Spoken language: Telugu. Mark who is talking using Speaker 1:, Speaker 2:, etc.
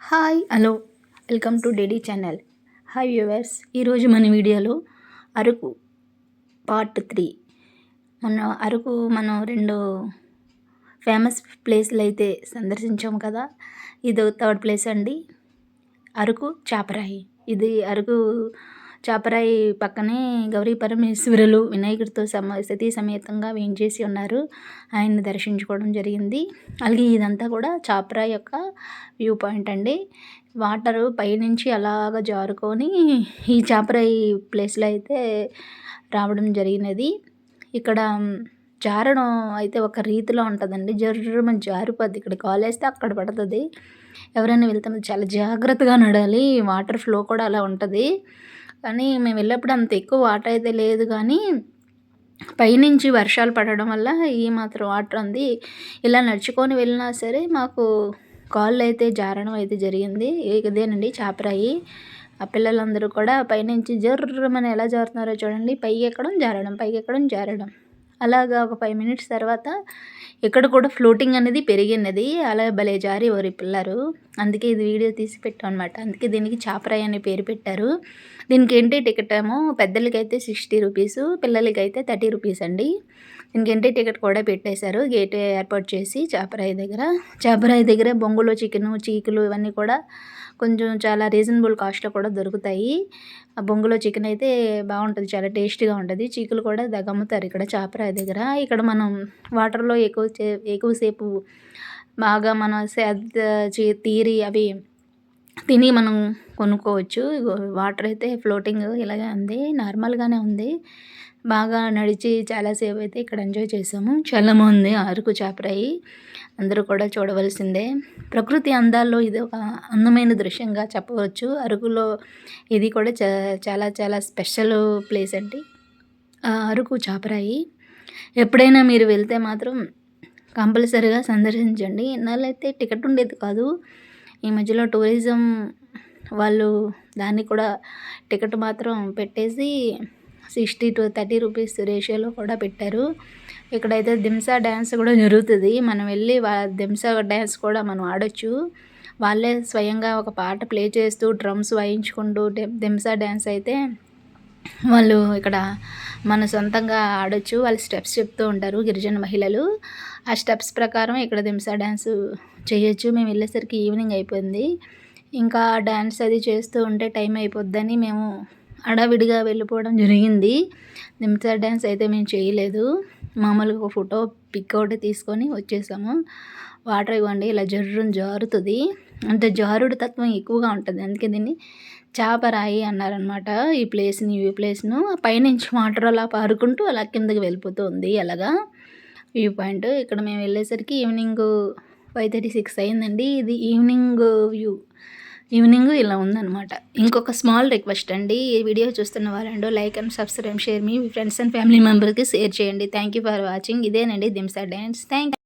Speaker 1: Hi hello welcome to daddy channel. Hi viewers, ఈరోజు మన వీడియోలో అరకు పార్ట్ 3. మనం 2 ఫేమస్ ప్లేస్లు అయితే సందర్శించాము కదా. ఇది థర్డ్ ప్లేస్ అండి, అరకు చాపరాయి. ఇది అరకు చాపరాయి పక్కనే గౌరీ పరమేశ్వరులు వినాయకుడితో సతీ సమేతంగా వేయించేసి ఉన్నారు. ఆయన్ని దర్శించుకోవడం జరిగింది. అలాగే ఇదంతా కూడా చాపరాయి యొక్క వ్యూ పాయింట్ అండి. వాటరు పైనుంచి అలాగ జారుకొని ఈ చాపరాయి ప్లేస్లో అయితే రావడం జరిగినది. ఇక్కడ జారడం అయితే ఒక రీతిలో ఉంటుందండి. జర్రమని జారిపోద్ది. ఇక్కడ కాలేస్తే అక్కడ పడుతుంది. ఎవరైనా వెళ్తే చాలా జాగ్రత్తగా నడాలి. వాటర్ ఫ్లో కూడా అలా ఉంటుంది. కానీ మేము వెళ్ళేప్పుడు అంత ఎక్కువ వాటర్ అయితే లేదు, కానీ పైనుంచి వర్షాలు పడడం వల్ల ఈ మాత్రం వాటర్ ఉంది. ఇలా నడుచుకొని వెళ్ళినా సరే మాకు కాళ్ళు అయితే జారడం అయితే జరిగింది. ఇదేనండి చాపరాయి. ఆ పిల్లలందరూ కూడా పైనుంచి జర్రమని ఎలా జారుతున్నారో చూడండి. పైకి ఎక్కడం జారడం, పైకి ఎక్కడం జారడం. అలాగా ఒక 5 మినిట్స్ తర్వాత ఇక్కడ కూడా ఫ్లోటింగ్ అనేది పెరిగినది. అలా భలే జారేవారు ఈ పిల్లలు. అందుకే ఇది వీడియో తీసి పెట్టాం అనమాట. అందుకే దీనికి చాపరాయి అనే పేరు పెట్టారు. దీనికి ఏంటి టికెట్ ఏమో పెద్దలకైతే 60 రూపీస్, పిల్లలకైతే 30 రూపీస్ అండి. దీనికి ఎంట్రీ టికెట్ కూడా పెట్టేశారు గేట్ ఏర్పాటు చేసి. చాపరాయి దగ్గర బొంగులో చికెను, చీకులు ఇవన్నీ కూడా కొంచెం చాలా రీజనబుల్ కాస్ట్లో కూడా దొరుకుతాయి. ఆ బొంగులో చికెన్ అయితే బాగుంటుంది, చాలా టేస్టీగా ఉంటుంది. చీకులు కూడా అమ్ముతారు ఇక్కడ చాపరాయి దగ్గర. ఇక్కడ మనం వాటర్లో ఎక్కువసేపు బాగా మనం తీరి అవి తిని మనం కొనుక్కోవచ్చు. వాటర్ అయితే ఫ్లోటింగ్ ఇలాగే ఉంది, నార్మల్గానే ఉంది. బాగా నడిచి చాలాసేపు అయితే ఇక్కడ ఎంజాయ్ చేసాము. చాలా బాగుంది అరకు చాపరాయి. అందరూ కూడా చూడవలసిందే. ప్రకృతి అందాల్లో ఇది ఒక అందమైన దృశ్యంగా చెప్పవచ్చు. అరకులో ఇది కూడా చాలా చాలా స్పెషల్ ప్లేస్ అండి, అరకు చాపరాయి. ఎప్పుడైనా మీరు వెళ్తే మాత్రం కంపల్సరీగా సందర్శించండి. ఇన్నాళ్ళైతే టికెట్ ఉండేది కాదు. ఈ మధ్యలో టూరిజం వాళ్ళు దాన్ని కూడా టికెట్ మాత్రం పెట్టేసి 60 to 30 రూపీస్ రేషియోలో కూడా పెట్టారు. ఇక్కడైతే దింసా డ్యాన్స్ కూడా జరుగుతుంది. మనం వెళ్ళి దింసా డ్యాన్స్ కూడా మనం ఆడొచ్చు. వాళ్ళే స్వయంగా ఒక పాట ప్లే చేస్తూ డ్రమ్స్ వాయించుకుంటూ దింసా డ్యాన్స్ అయితే వాళ్ళు ఇక్కడ మన సొంతంగా ఆడొచ్చు. వాళ్ళు స్టెప్స్ చెప్తూ ఉంటారు గిరిజన మహిళలు. ఆ స్టెప్స్ ప్రకారం ఇక్కడ దింసా డ్యాన్స్ చేయొచ్చు. మేము వెళ్ళేసరికి ఈవినింగ్ అయిపోయింది. ఇంకా డ్యాన్స్ అది చేస్తూ ఉంటే టైం అయిపోద్దని మేము హడావిడిగా వెళ్ళిపోవడం జరిగింది. దింసా డ్యాన్స్ అయితే మేము చేయలేదు. మామూలుగా ఒక ఫోటో పిక్ ఒకటి తీసుకొని వచ్చేసాము. వాటర్ ఇవ్వండి ఇలా జారుతుంది, అంటే జారుడు తత్వం ఎక్కువగా ఉంటుంది. అందుకే దీన్ని చాపరాయి అన్నారనమాట ఈ ప్లేస్ను. పైనుంచి వాటర్ అలా పారుకుంటూ అలా కిందకి వెళ్ళిపోతుంది. అలాగా వ్యూ పాయింట్. ఇక్కడ మేము వెళ్ళేసరికి ఈవినింగ్ 5:36 అయిందండి. ఇది ఈవినింగ్ ఇలా ఉందన్నమాట. ఇంకొక స్మాల్ రిక్వెస్ట్ అండి, ఈ వీడియో చూస్తున్న వారండు లైక్ అండ్ సబ్స్క్రైబ్, షేర్ మీ ఫ్రెండ్స్ అండ్ ఫ్యామిలీ మెంబర్కి షేర్ చేయండి. Thank you for watching. ఇదేనండి దింసా డ్యాన్స్. థ్యాంక్